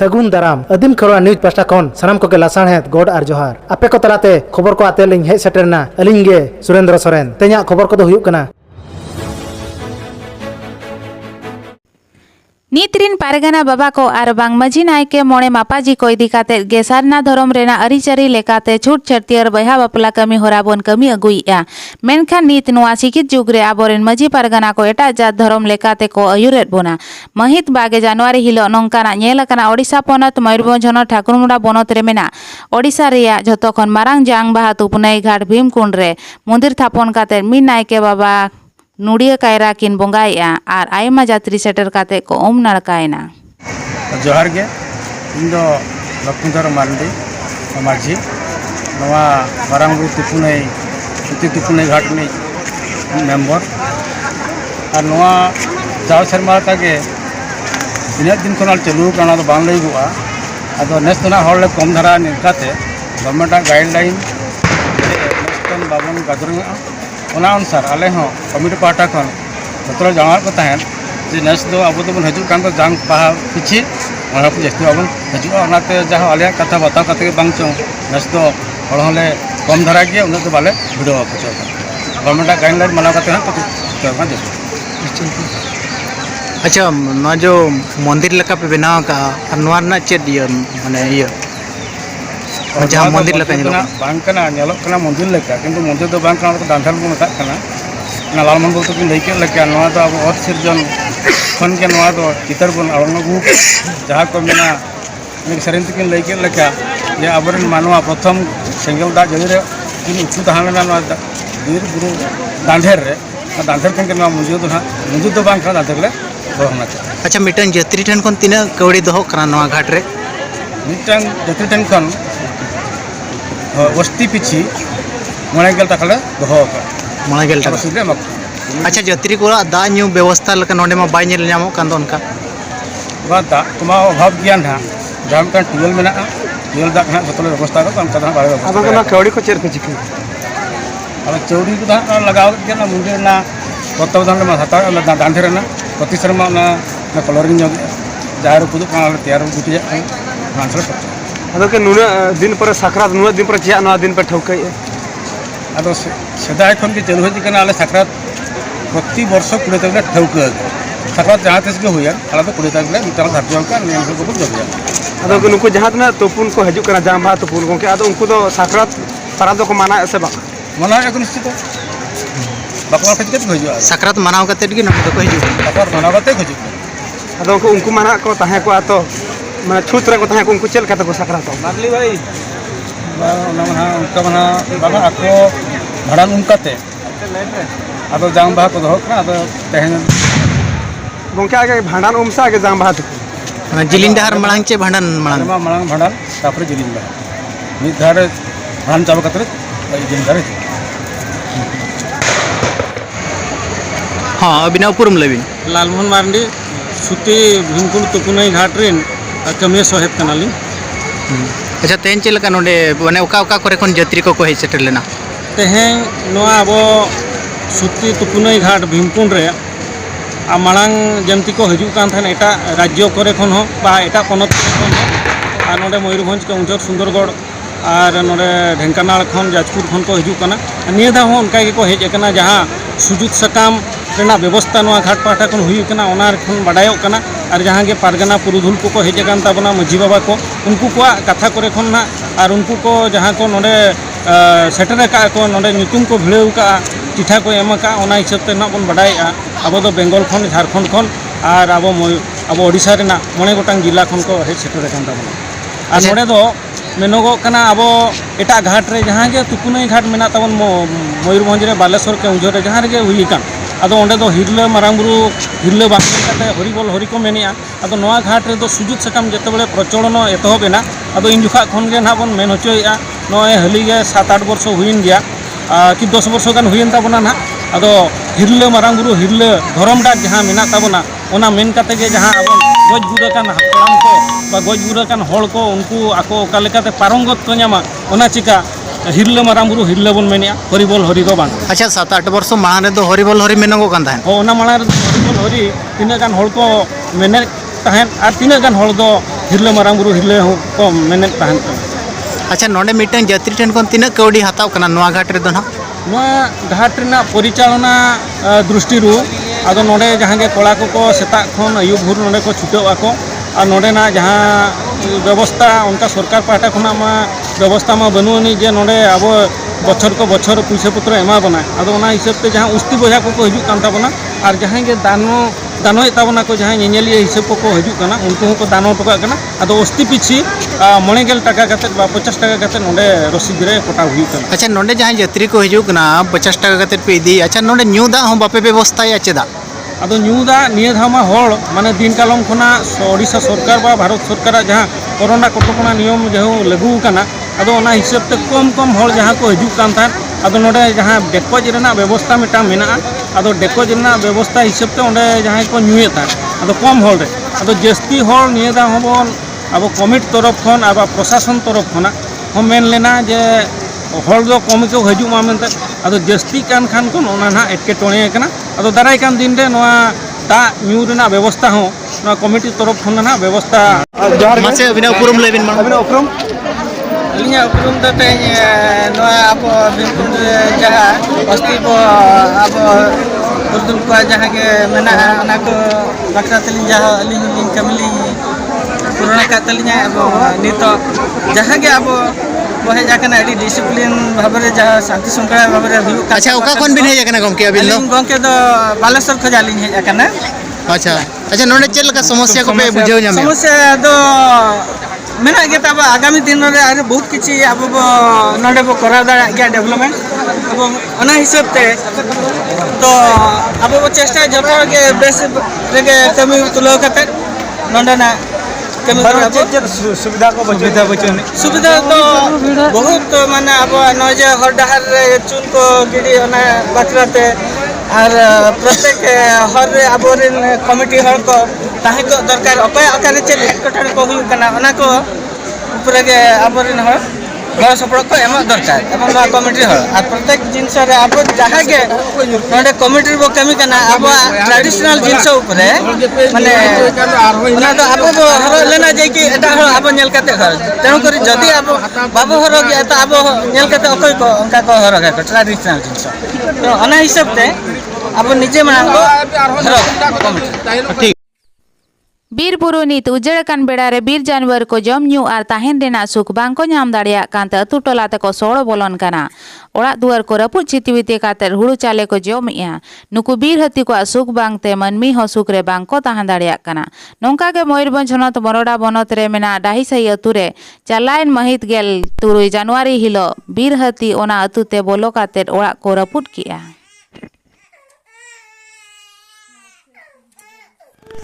सगुन दाराम अदीम Kharwa news pasta खन सानाम को के लासाणहेत गोड आर जोहार आपे को तलाते खबर को आते लिंग हे सेटरना अलिंग गे सुरेंद्र सोरेन तेया खबर को दो हुयुक कना नीतरिन पारगाना बाबा को आर बांग मजी नायके मोणे मापाजी को इदी काते गे सारना धरम रेना अरिचरी लेकाते छूट छटियर बहा बापला कमी होरा बोन कमी अगुइया मेनखान नीत नोआ सिकित जुग रे आबोरेन मजी पारगाना को एटा जात धरम लेकाते को अयुरेत बोना महित 2 जनवरी हिलो नोंकाना नेल काना ओडिशा पोनत मयूरभंज हनत ठाकुरमुड़ा बनत रे मेना ओडिशा रेया जतो खन मारांग जांग बाहा तुपनई घाट भीमकुंड रे मंदिर थापन काते मी नायके बाबा नुड़िया कायरा किन बोंगाया और आयमा जात्री सेटर काते को ओम नड़कायना जोहार गे इन दो लक्ष्मीधर मांडी माझी नवा मारांगबुरु तुपुनई घाट में मेम्बर और नवा जाव शर्मा तागे तीन दिन खन चालू करना तो बांग लईगुआ अदो नेस दोना हॉल कम धारा निकाते गवर्नमेंट गाइडलाइन नेस बाबन गादरंगा ओना अनुसार आले हो कमिटी पाटा खन जतरा जांगार को तहन जे नेस दो अब तो बन हजू कान तो जांग पहा पिछि ओना को जस्ती बाबन हजू ओनाते जहा आले कथा बताओ कते बांग चो नेस दो हड़ हले कम धारा गया उन तो बाले भिडियो को चो गवर्नमेंट गाइडलाइन माना कते हन तो का दे अच्छा ना जो मंदिर लका पे बनाव का अनवार ना चेद ये माने ये जहाँ मंदिर लका बांकना मंदिर लेका किंतु मंदिर तो बांकना दांधर को मता कना लाल मंगल तो लैके लेका नवा तो अब और सिरजन खन के नवा तो चितर बन अड़ंगू जहाँ को मेना सरिन तकिन लैके लेका ये आबरन मानवा प्रथम सेंगल दा जरी रे किन उच्च तहाना नवा बीर गुरु दांधर रे दांधर खन के नवा मंदिर तो बांकना दांधर ले होना अच्छा मिटन जत्री ठन कोन तीना कवड़ी दोहो कना नवा घाट रे मिटन जत्री ठन कोन वस्ती पिछी मणेगल तकले दोहो का मणेगल तक अच्छा जत्री को दा न्यू व्यवस्था लका नोडे मा बाय नेल न्यामो कान दोनका बाता तुमा अभाव ज्ञान हा जाम का टियल मेना टियल दा खना जतले व्यवस्था को तम कदा बारे अब कना कवड़ी को चेर के जिकी अब चौड़ी को दा लगाव के ना मुंडे ना तत्वधान में हता दांधे ना प्रति शर्मा ना कलरिंग जो जाहर पुदु काल तैयार गुटी आंसर करते अदो के नुना दिन पर साकरात नुना दिन पर चिया नुना दिन पर ठौकै अदो सदाय खन के चलु हजि कना आले साकरात प्रति वर्ष कुड़े तक ठौकै साकरात जहाँ तेज के हुया आला तो कुड़े तक मिटाल धार्जन का नियम को बुझ गया अदो के नुको जहाँ तना तोपुन को हजु कना जामा तोपुन को के अदो उनको तो साकरात पारा दो को माना से बा मना एक निश्चित बाकवा खज के हजु साकरात मनाव कते गी नोडे को हजु साकरात मनाव कते हजु अदो उनको माना को ताहे को आतो मैं छूत रे को ताहे को उनको चल कते को साकरात मारली भाई ना उनका मना बाबा आको भाड़ान उनकाते अदो जाम बहा को दो का अदो तहन गोंके आगे भांडान उमसा आगे जाम बात माने जिलिन डहार मळांग चे भांडन मळांग मळांग भांडान तापर जिलिन बहा मिद धार भान चाबा कतरे जिलिन धार हां अभिनवपुरम लबिन लालमोहन मारंडी सुती भीमकुंड तुपुनई घाट रेन कमे सोहेत कनाली अच्छा तेन चे लका नोडे माने ओका करे कोन जत्री को हे सेटल लेना तेहें नोआ अब सुती तुपुनई घाट भीमकुंड रे आ मांग जमती को हजू कान थान एटा राज्य करे खन हो बा एटा पनत खन आ नोडे मयूरभंज के उंचर सुंदरगढ़ और नोडे ढेंकानाल खन जाजपुर खन को हजू कना निया दा हो उनका के को हेज कना जहां सुजुत सकाम रेना व्यवस्था नोआ घाट पाटा खन हुई कना ओना खन बडायो कना और जहां के पारगना पुरुधुल को हेज कान ताबना मझी बाबा को उनको को कथा करे खन ना और उनको को जहां को नोडे सेटर का को नोडे नितुम को भिड़ेउ का चिठा को एम का ओना हिसाब ते ना बन बडाया अब तो बेंगल खन झारखंड खन और अब ओडिशा रेना मणे गोटांग जिला खन को हेज सेटर कान ताबना और नोडे दो मेनोगो कना अब एटा घाट रे जहां के तुपुनई घाट मेना ताबन मयूरभंज रे बालेश्वर के उंझर रे जहां रे हुई कान अदो ओंडे दो हिरले मारांगबुरु हिरले बांकी काते हरिबोल हरि को मेनिया अदो नोआ घाट रे दो सुजुत सकाम जते बेले प्रचलन एतहबेना अदो इन जुखा खन गे ना बन मेन होचोया नोए हली गे 7-8 वर्ष हुइन गया कि 10 वर्ष गान हुइन ताबना ना अदो हिरले मारांगबुरु हिरले धरम डाक जहां मेना ताबना ओना मेन काते गे जहां अब गज गुरा कान हापड़ाम को बा गज गुरा कान हड़ को उनको आको ओका लेकाते पारंगत को न्यामा ओना चिका हिरले मारांगबुरु हिरले बन मेनिया हरिबोल हरि दो बांग अच्छा 7-8 वर्ष माने दो हरिबोल हरि मेनगो कान थान ओना माना हरिबोल हरि तीना गान हड़ को मेने तहन और तीना गान हड़ दो हिरले मारांग बुरु हिरले को मेने तहन कना अच्छा नोडे मिटन जात्री ठेन कोन तिना कौड़ी हताव कना नोआ घाट रे दो ना नोआ घाट रेना परिचालना दृष्टि रु आदो नोडे जहां के कोड़ा को सेता खन आयु भुर नोडे को छुटाव आको और नोडे ना जहां व्यवस्था उनका सरकार पाहटा खना मा व्यवस्था मा बनुनी जे नोडे अब बछर को बछर पैसा पत्र एमा बना आदो ना हिसाब ते जहां उस्ती बोझा को हजू कान ताबना और जहां के दानो ताबना को जहां नेनेलिया हिसाब को हजू काना उनको को दानो टका काना आदो उस्ती पिछि 90 टाका कते 50 टाका कते नोडे रसीद रे कोटा हुई काना अच्छा नोडे जहां जात्री को हजू कना 50 टाका कते पे इदी अच्छा नोडे न्यू दा हम बापे व्यवस्था या चेदा आदो न्यूदा निये धामा होड़ माने दिन कालम खना ओडिशा सरकार बा भारत सरकार जहां कोरोना कटकणा नियम जहां लागू काना आदो ओना हिसाब ते कम होड़ जहां को हजू कान था आदो नोडे जहां डेकोज रेना व्यवस्था मिटा मेना आदो डेकोज रेना व्यवस्था हिसाब ते ओंडे जहां को न्यूए था आदो कम होड़ रे आदो जस्ती होड़ निये दा होबन अब कमिटी तरफ खन अब प्रशासन तरफ खना हम मेन लेना जे होड़ दो कम को हजू मा मेनते आदो जस्ती कान खान कोन ओना ना एटके टोणे कना आदो दाराय कान दिन रे नोआ दा न्यू रेना व्यवस्था हो नोआ कमिटी तरफ खन ना व्यवस्था मासे अभिनव पुरम लेबिन मा अभिनव उपरम अलिया उपरम द ते नोआ अब बिल्कुल जहां अस्ति बो अब उर्दुल को जहां के मेना ना को बकरा तलिन जहां अलिन कमली पुराना का तलिया अब नितो जहां के अब बहे जाकना एडी डिसिप्लिन भाबरे जहां शांति शृंखला भाबरे हुयु अच्छा ओका कोन बिन हे जाकना गमके अबिन लो गमके दो बालेश्वर खजालिन हे जाकना अच्छा अच्छा नोडे चेल का समस्या को पे बुझाव जामे समस्या दो मेना के तब आगामी दिन रे आरे बहुत किछि अब नडे बो करा दा गया डेवलपमेंट अब अना हिसाब ते तो अब वो चेष्टा जतो के बेस रे कमी तुलो कते नडे ना कमी सुविधा को सुविधा तो बहुत माने अब नजे हर डहार रे चुन को गिडी अना बाकराते और प्रत्येक हर आबोरिन कमिटी हर को ताहे को दरकार अकय आकार चे कटण को हुई कना अना को ऊपर के आबोरिन हर गण सपोर्ट को एम दरकार एवं ना कमिटी हर और प्रत्येक जिंस रे अब जहा के नडे कमिटी बो कमी कना अब ट्रेडिशनल जिंस ऊपर माने ना तो अब तो हर लेना जाय कि एटा हर अब नेल कते हर तेनु करी जदी अब बाबू हर के त अब नेल कते अकय को अंका को हर के ट्रेडिशनल जिंस तो अना हिसाब ते अब निजे मां को हर कमिटी बीरबुरु नीत उजड़कान बेड़ारे बीर जानवर को जम न्यू और ताहेन रेना सुख बांग को नाम दाड़िया कांते अतु टोला ते को सोड़ो बोलन कना ओड़ा दुआर को रपुट चितिविते काते हुड़ू चाले को जमइया नुकु बीर हती को सुख बांगते मनमी हो सुख रे बांग को ताहां दाड़िया कना नोंका के मयूरभंज हनत मरोड़ा बनत रे मेना डाही सही अतु रे चालाइन महित गेल 3 जनवरी हिलो बीर हती ओना अतु ते बोलो काते ओड़ा को रपुट किया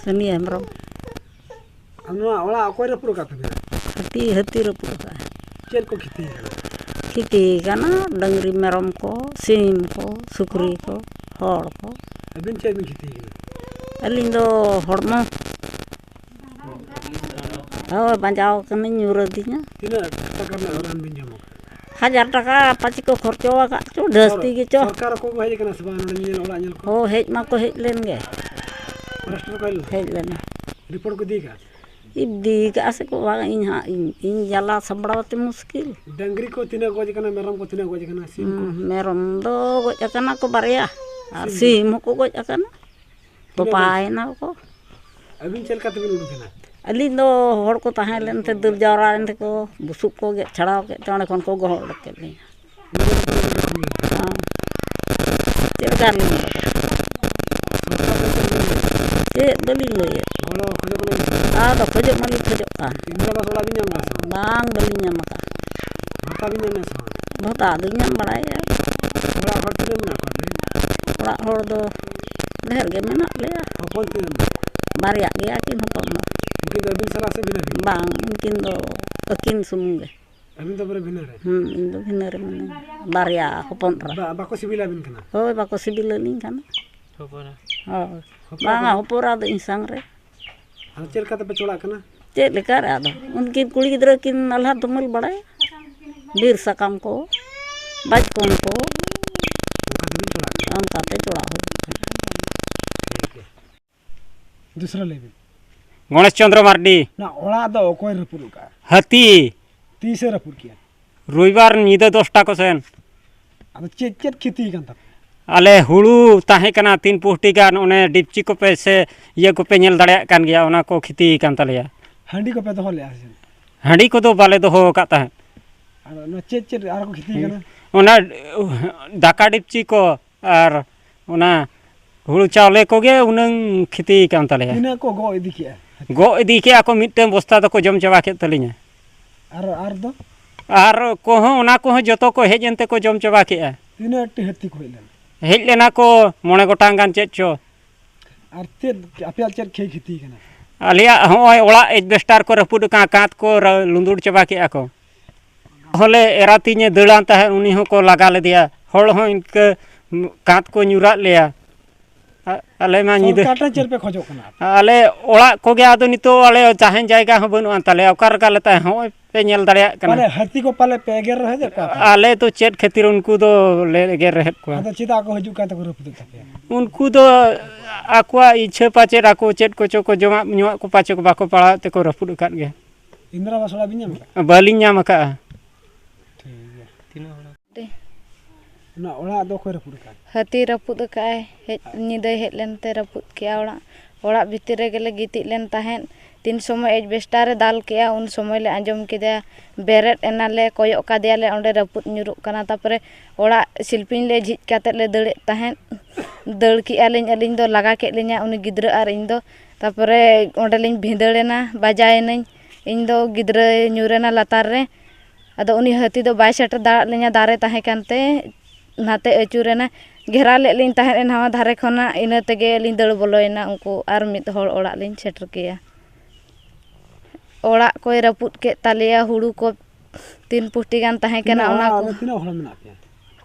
सनी हमरो हमना ओला अकोय रपुर का तबे हती रपुर का चेल को खेती गाना डंगरी मेरम को सीम को सुकरी को हड़ को अबिन चेल में खेती गना अलिन दो हड़मो हो बंजाव कने न्यूर दिया तिना टका में रान बिन जमो 1000 टाका पाची को खर्चो का चो दस्ती के चो सरकार को हेज कना सबा नेल ओला नेल को हो हेज मा को हेज लेन गे राष्ट्र को हेज लेन रिपोर्ट को दी का इदी का से को इन हा इन जला सबड़ावते मुश्किल डंगरी को तिना गोज कना मेरम को तिना गोज कना सीम को मेरम दो गोज कना को बारिया और सीम को गोज कना तो पाए ना को अबिन चेल का तबिन उडु कना अली दो हड़ को ताहे लेन ते दुर जावरा लेन को बुसुक को गे छड़ाव के तने कोन को गहड़ के ले हां चेल कर ले ते बली ले ओला खजो को आ तो खजो मली खजो का इंद्र का सोला बिन जमगा बांग बली ᱧᱟᱢ का भाता बिन जमना सो भता दो ᱧᱟᱢ बड़ाया ओला हड़ तिना ना को ओड़ा हड़ दो ढेर गे मेना ले हपन तिना बारिया गया किन हपन उनके अबिन सला से बिना बांग उनकिन दो अकिन सुमुंगे अबिन तो बरे बिना रे इन दो भिनर मने बारिया हपन रा बाको सिबिला बिन कना होय बाको सिबिल लिन खाना हपरा हां बांगा हपरा दो इंसांग रे हां चेल का पे चोला कना चेल लेकर आ दो उनकी कुड़ी गिदरा किन अल्लाह तुमल बड़े बीर सकाम को बचपन को हम काते चोड़ा हो दूसरा ले गणेश चंद्र मार्डी ना ओड़ा दो कोई रपुर का हाथी तीसे रपुर किया रविवार नींद 10टा को सेन अब चेक खेती kan ta आले हुड़ू ताहे कना 3 पुष्टि गान ओने डिपची को पे से ये को पे नेल दाड़िया कान गया ओना को खेती कान तलिया हांडी को पे तो ले आसे हांडी को तो बाले दो हो का ता और ना चेक आर को खेती kana ओना दाका डिपची को और ओना हुड़ू चावले को गे उनंग खेती कान तलिया ina ko go idi kiya गो इदी के आको मिटते बस्ता तो को जम चबा के तलिया आर दो और कोहो ओना कोहो जतो को हेज एनते को जम चबा के ina टी हत्ती को लेन हेज लेना को मोने गोटांग गान चेक चो और चेक अपया चेक खेती kana आलिया होय ओड़ा एजबेस्टार को रपुड का कांत को लुंदुड़ चबा के आको होले एरातीने दड़ान ता उनी हो को लगा ले दिया होड़ हो इनके कांत को न्यूरा लिया आले मा नीदे काटा चेर पे खोजो kana आले ओड़ा को गे आदो नितो आले चाहेन जायगा हो बनु अंतले ओकार का लेता होय पे नेल दाड़िया कना पाले हत्ती को पाले पेगर रहे दे का आले तो चेट खातिर उनको दो ले गे रहे को आदा चिता को हजू का तो रपुर तक उनको तो आकुआ इच्छा पाचे आको चेट को चो को जमा नुआ को पाचे को बाको पड़ा ते को रपुड काट गे इंदिरा बसड़ा बिन्याम बालिं नाम का ना ओड़ा दो कोई रपुर का हाथी रपुद काए हेज निदे हेज लेनते रपुद किया ओड़ा भितर गेले गिति लेन ताहेन 3 समय एजबेस्टार दाल किया उन समय ले आंजम किदा बेरेट एनाले कोयो कादियाले ओंडे रपुद न्युरुक कना तापरे ओड़ा शिल्पिन ले झिज काते ले दड़े ताहेन दड़ की अलिन दो लगा के लिया उनी गिद्रा आर इन दो तापरे ओंडे लिन भिंदड़ेना बाजायनई इन दो गिद्रा न्युरेना लातार रे अदो उनी हाथी दो बाय सेटर दाड़ लिया दारे ताहे कानते नाते अचुरेना घेरा ले लिन ताहे नवा धारे खना इना तेगे लिन दड़ बोलोयना उनको आर मिद होड़ ओड़ा लिन सेटर किया ओड़ा कोई रपुद के तालिया हुड़ू को 3 पुष्टि गान ताहे कना ओना को तीना होड़ मेना पे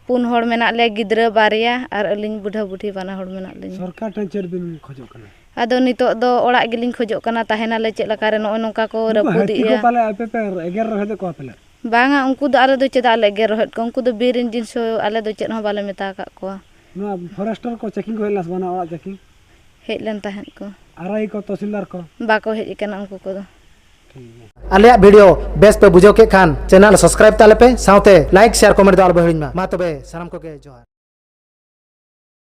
4 होड़ मेना ले गिद्रा बारिया और अलिन बुढ़ा बुढ़ी बाना होड़ मेना लिन सरकार टन चेर बिन खोजो kana आदो नितो दो ओड़ा गेलिन खोजो कना ताहेना ले चेक लका रे नो नोका को रपुदिया को पाले पे पे एगर रहे दे को पाले बांगा उनको दो आले दो चेदा ले गे रहत को उनको दो बीरिन जिनसो आले दो चेन हो बाले मेता का को ना फॉरेस्टर को चेकिंग को हेलास बना ओड़ा चेकिंग हेज लेन ताहेन को आरआई को तहसीलदार को बाको हेज कना उनको को दो आलिया वीडियो बेस पे बुझो के खान चैनल सब्सक्राइब ताले पे साउते लाइक शेयर कमेंट दाल बहिड़िन मा तबे सनम को के जोहार।